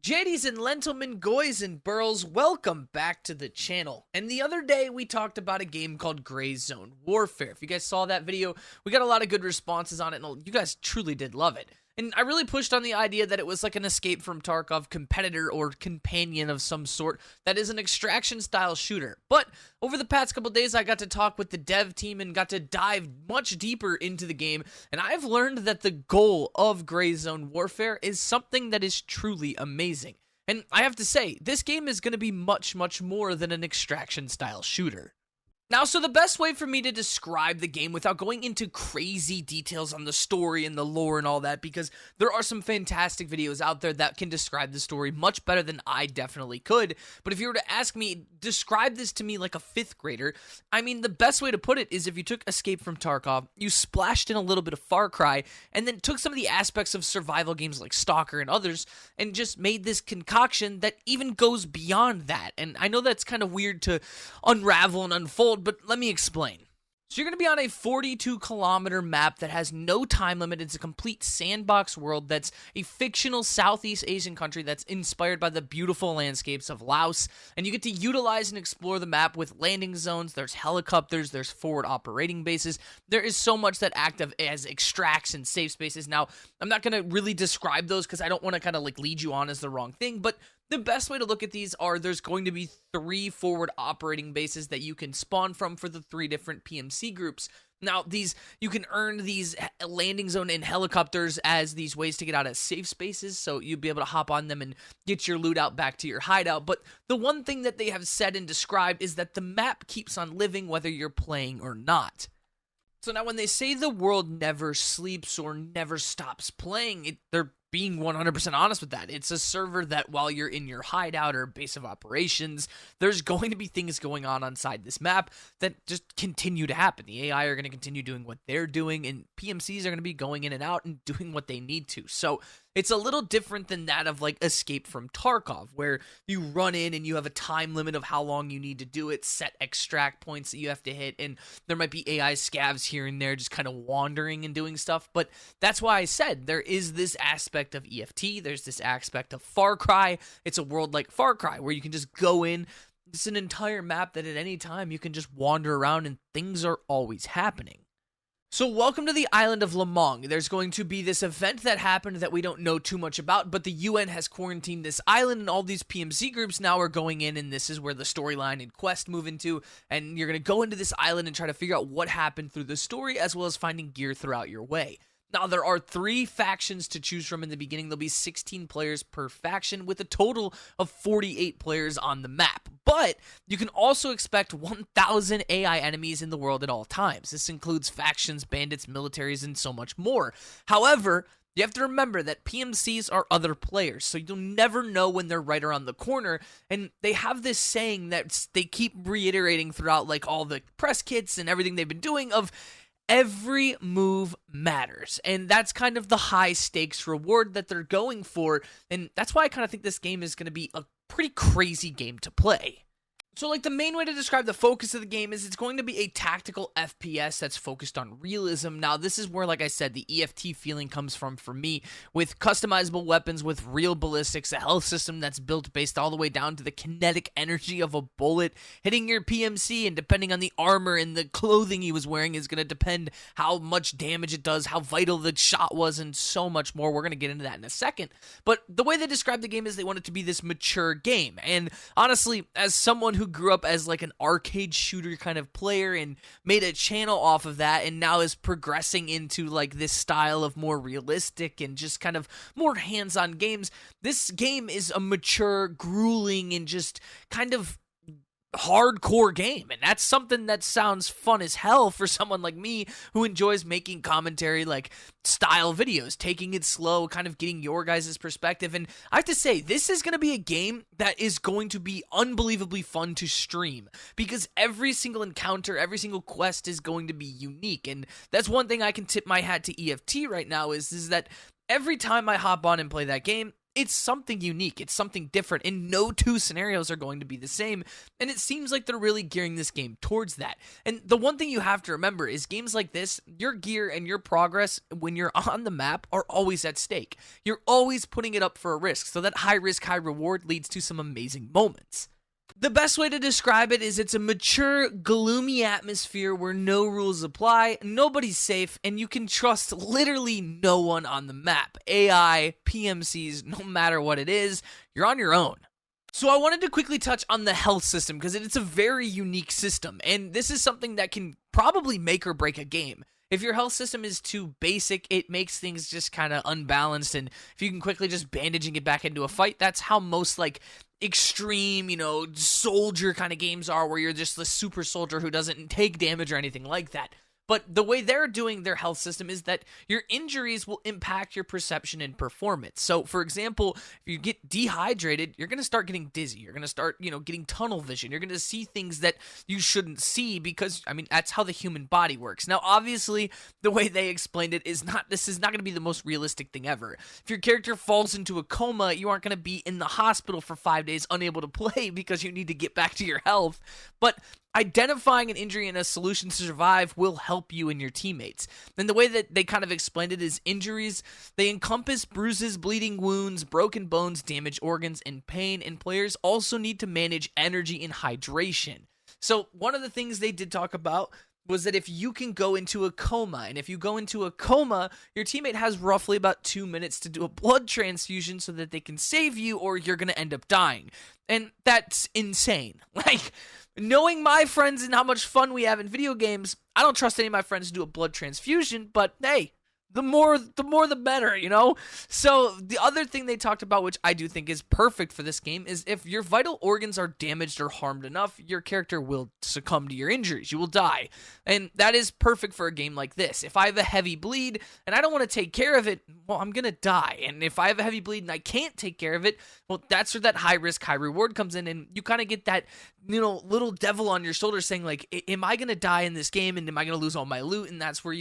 JDs and Lentilmen, Goys and Burls, welcome back to the channel. And the other day we talked about a game called Gray Zone Warfare. If you guys saw that video, we got a lot of good responses on it, and you guys truly did love it. And I really pushed on the idea that it was like an Escape from Tarkov competitor or companion of some sort that is an extraction-style shooter. But over the past couple days, I got to talk with the dev team and got to dive much deeper into the game, and I've learned that the goal of Gray Zone Warfare is something that is truly amazing. And I have to say, this game is going to be much, much more than an extraction-style shooter. Now, so the best way for me to describe the game without going into crazy details on the story and the lore and all that, because there are some fantastic videos out there that can describe the story much better than I definitely could, but if you were to ask me, describe this to me like a 5th grader, I mean, the best way to put it is if you took Escape from Tarkov, you splashed in a little bit of Far Cry, and then took some of the aspects of survival games like Stalker and others, and just made this concoction that even goes beyond that. And I know that's kind of weird to unravel and unfold, but let me explain. So you're going to be on a 42-kilometer map that has no time limit. It's a complete sandbox world that's a fictional Southeast Asian country that's inspired by the beautiful landscapes of Laos. And you get to utilize and explore the map with landing zones. There's helicopters. There's forward operating bases. There is so much that act as extracts and safe spaces. Now, I'm not going to really describe those because I don't want to kind of like lead you on as the wrong thing, but the best way to look at these are there's going to be 3 forward operating bases that you can spawn from for the 3 different PMC groups. Now, you can earn these landing zone and helicopters as these ways to get out of safe spaces, so you'll be able to hop on them and get your loot out back to your hideout. But the one thing that they have said and described is that the map keeps on living whether you're playing or not. So now when they say the world never sleeps or never stops playing, they're being 100% honest with that. It's a server that while you're in your hideout or base of operations, there's going to be things going on inside this map that just continue to happen. The AI are going to continue doing what they're doing, and PMCs are going to be going in and out and doing what they need to. So it's a little different than that of like Escape from Tarkov, where you run in and you have a time limit of how long you need to do it, set extract points that you have to hit, and there might be AI scavs here and there just kind of wandering and doing stuff. But that's why I said there is this aspect of EFT, there's this aspect of Far Cry. It's a world like Far Cry where you can just go in. It's an entire map that at any time you can just wander around and things are always happening. So welcome to the island of Lamong. There's going to be this event that happened that we don't know too much about, but the UN has quarantined this island, and all these PMC groups now are going in, and this is where the storyline and quest move into, and you're going to go into this island and try to figure out what happened through the story, as well as finding gear throughout your way. Now, there are 3 factions to choose from in the beginning. There'll be 16 players per faction with a total of 48 players on the map. But you can also expect 1,000 AI enemies in the world at all times. This includes factions, bandits, militaries, and so much more. However, you have to remember that PMCs are other players, so you'll never know when they're right around the corner, and they have this saying that they keep reiterating throughout like all the press kits and everything they've been doing of every move matters, and that's kind of the high stakes reward that they're going for, and that's why I kind of think this game is going to be a pretty crazy game to play. So like the main way to describe the focus of the game is it's going to be a tactical FPS that's focused on realism. Now this is where, like I said, the EFT feeling comes from for me, with customizable weapons with real ballistics, a health system that's built based all the way down to the kinetic energy of a bullet hitting your PMC, and depending on the armor and the clothing he was wearing is going to depend how much damage it does, how vital the shot was, and so much more. We're going to get into that in a second. But the way they describe the game is they want it to be this mature game, and honestly, as someone who grew up as like an arcade shooter kind of player and made a channel off of that and now is progressing into like this style of more realistic and just kind of more hands-on games, this game is a mature, grueling, and just kind of hardcore game, and that's something that sounds fun as hell for someone like me who enjoys making commentary like style videos, taking it slow, kind of getting your guys' perspective. And I have to say, this is going to be a game that is going to be unbelievably fun to stream, because every single encounter, every single quest is going to be unique, and that's one thing I can tip my hat to EFT right now is that every time I hop on and play that game, it's something unique. It's something different, and no two scenarios are going to be the same, and it seems like they're really gearing this game towards that. And the one thing you have to remember is games like this, your gear and your progress when you're on the map are always at stake. You're always putting it up for a risk, so that high risk, high reward leads to some amazing moments. The best way to describe it is it's a mature, gloomy atmosphere where no rules apply, nobody's safe, and you can trust literally no one on the map. AI, PMCs, no matter what it is, you're on your own. So I wanted to quickly touch on the health system because it's a very unique system, and this is something that can probably make or break a game. If your health system is too basic, it makes things just kind of unbalanced, and if you can quickly just bandage and get back into a fight, that's how most, like, extreme, soldier kind of games are, where you're just the super soldier who doesn't take damage or anything like that. But the way they're doing their health system is that your injuries will impact your perception and performance. So, for example, if you get dehydrated, you're going to start getting dizzy. You're going to start, getting tunnel vision. You're going to see things that you shouldn't see because, that's how the human body works. Now, obviously, the way they explained it is this is not going to be the most realistic thing ever. If your character falls into a coma, you aren't going to be in the hospital for 5 days unable to play because you need to get back to your health. But identifying an injury and a solution to survive will help you and your teammates. And the way that they kind of explained it is injuries, they encompass bruises, bleeding wounds, broken bones, damaged organs, and pain, and players also need to manage energy and hydration. So one of the things they did talk about was that if you can go into a coma, and if you go into a coma, your teammate has roughly about 2 minutes to do a blood transfusion so that they can save you, or you're going to end up dying. And that's insane. Knowing my friends and how much fun we have in video games, I don't trust any of my friends to do a blood transfusion, but hey, the more the better, So the other thing they talked about, which I do think is perfect for this game, is if your vital organs are damaged or harmed enough, your character will succumb to your injuries. You will die. And that is perfect for a game like this. If I have a heavy bleed and I don't want to take care of it, well, I'm going to die. And if I have a heavy bleed and I can't take care of it, well, that's where that high risk, high reward comes in. And you kind of get that, little devil on your shoulder saying, like, am I going to die in this game? And am I going to lose all my loot? And that's where,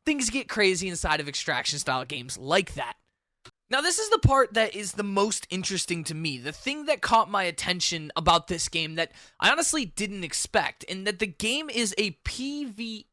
things get crazy inside of extraction style games like that. Now, this is the part that is the most interesting to me. The thing that caught my attention about this game that I honestly didn't expect, and that the game is a PVE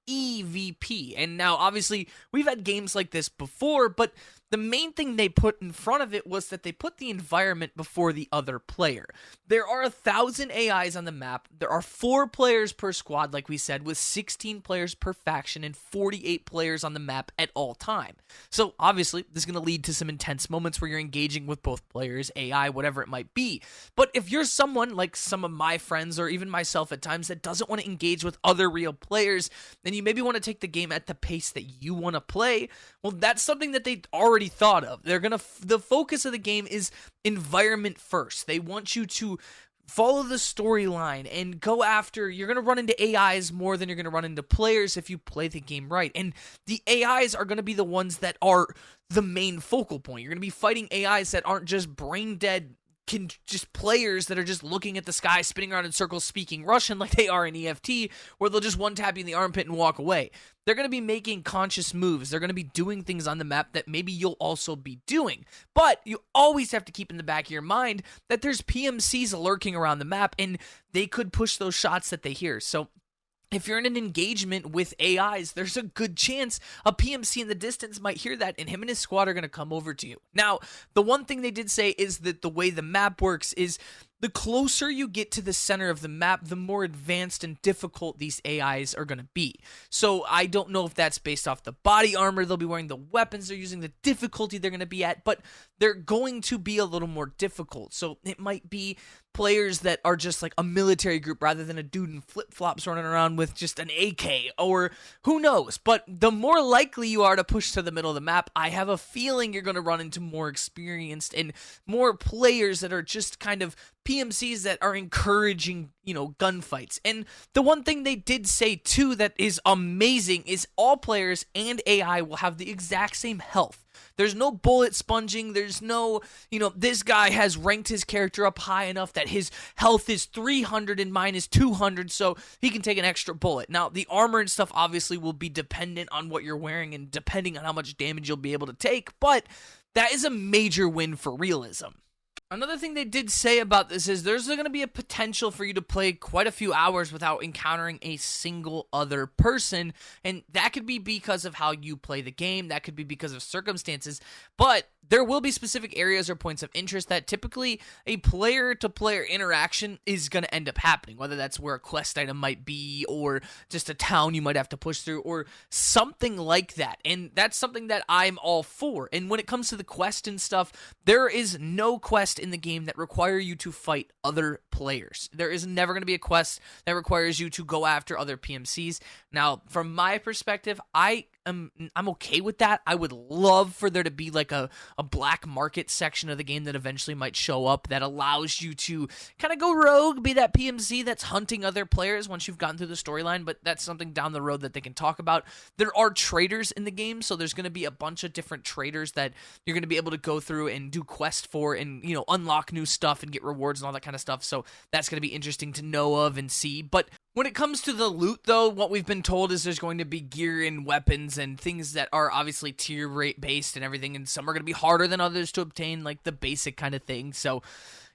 and now, obviously, we've had games like this before, but the main thing they put in front of it was that they put the environment before the other player. There are 1,000 AIs on the map. There are 4 players per squad, like we said, with 16 players per faction and 48 players on the map at all time. So, obviously, this is going to lead to some intense moments where you're engaging with both players, AI, whatever it might be. But if you're someone like some of my friends or even myself at times that doesn't want to engage with other real players, then you maybe want to take the game at the pace that you want to play, well, that's something that they already thought of. The focus of the game is environment first. They want you to follow the storyline and go after. You're going to run into AIs more than you're going to run into players if you play the game right. And the AIs are going to be the ones that are the main focal point. You're going to be fighting AIs that aren't just brain dead, just players that are just looking at the sky, spinning around in circles, speaking Russian like they are in EFT, where they'll just one tap you in the armpit and walk away. They're going to be making conscious moves. They're going to be doing things on the map that maybe you'll also be doing. But you always have to keep in the back of your mind that there's PMCs lurking around the map, and they could push those shots that they hear. So if you're in an engagement with AIs, there's a good chance a PMC in the distance might hear that, and him and his squad are going to come over to you. Now, the one thing they did say is that the way the map works is the closer you get to the center of the map, the more advanced and difficult these AIs are going to be. So I don't know if that's based off the body armor they'll be wearing, the weapons they're using, the difficulty they're going to be at, but they're going to be a little more difficult. So it might be players that are just like a military group rather than a dude in flip-flops running around with just an AK, or who knows. But the more likely you are to push to the middle of the map, I have a feeling you're going to run into more experienced and more players that are just kind of PMCs that are encouraging, gunfights. And the one thing they did say too that is amazing is all players and AI will have the exact same health. There's no bullet sponging. There's no, this guy has ranked his character up high enough that his health is 300 and mine is 200, so he can take an extra bullet. Now, the armor and stuff obviously will be dependent on what you're wearing and depending on how much damage you'll be able to take, but that is a major win for realism. Another thing they did say about this is there's going to be a potential for you to play quite a few hours without encountering a single other person, and that could be because of how you play the game, that could be because of circumstances, but there will be specific areas or points of interest that typically a player-to-player interaction is going to end up happening, whether that's where a quest item might be or just a town you might have to push through or something like that, and that's something that I'm all for. And when it comes to the quest and stuff, there is no quest in the game that require you to fight other players. There is never going to be a quest that requires you to go after other PMCs. Now, from my perspective, I'm okay with that. I would love for there to be like a black market section of the game that eventually might show up that allows you to kind of go rogue, be that PMC that's hunting other players once you've gotten through the storyline, but that's something down the road that they can talk about. There are traders in the game, so there's going to be a bunch of different traders that you're going to be able to go through and do quests for and, you know, unlock new stuff and get rewards and all that kind of stuff, so that's going to be interesting to know of and see. But when it comes to the loot, though, what we've been told is there's going to be gear and weapons and things that are obviously tier rate based and everything, and some are going to be harder than others to obtain, like the basic kind of thing. So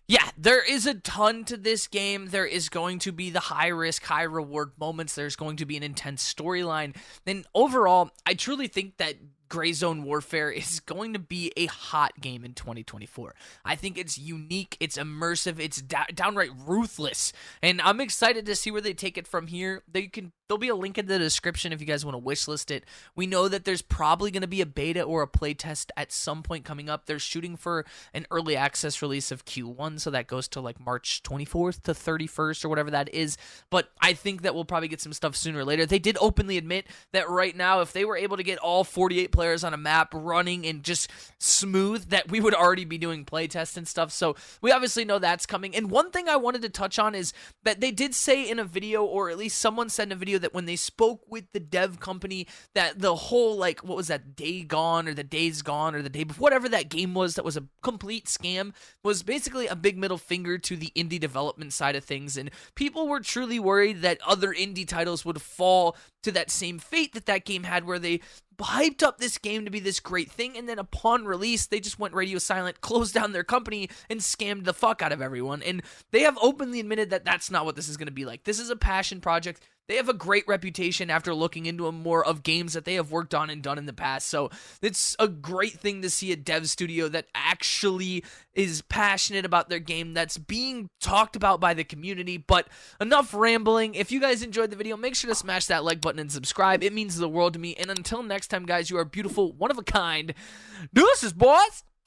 yeah, there is a ton to this game. There is going to be the high risk, high reward moments. There's going to be an intense storyline. And overall, I truly think that Gray Zone Warfare is going to be a hot game in 2024. I think it's unique, it's immersive, it's downright ruthless, and I'm excited to see where they take it from here. There'll be a link in the description if you guys want to wishlist it. We know that there's probably going to be a beta or a playtest at some point coming up. They're shooting for an early access release of Q1, so that goes to like March 24th to 31st or whatever that is, but I think that we'll probably get some stuff sooner or later. They did openly admit that right now, if they were able to get all 48 players on a map running and just smooth, that we would already be doing playtests and stuff, so we obviously know that's coming. And one thing I wanted to touch on is that they did say in a video, or at least someone said in a video, that when they spoke with the dev company, that the whole, like, what was that, Day Gone or the Days Gone or the Day Before, whatever that game was that was a complete scam, was basically a big middle finger to the indie development side of things, and people were truly worried that other indie titles would fall to that same fate that that game had, where they hyped up this game to be this great thing, and then upon release, they just went radio silent, closed down their company, and scammed the fuck out of everyone. And they have openly admitted that that's not what this is going to be like. This is a passion project. They have a great reputation after looking into more of games that they have worked on and done in the past, so it's a great thing to see a dev studio that actually is passionate about their game, that's being talked about by the community. But enough rambling. If you guys enjoyed the video, make sure to smash that like button and subscribe. It means the world to me, and until next time, guys, you are beautiful, one of a kind. Deuces, boys!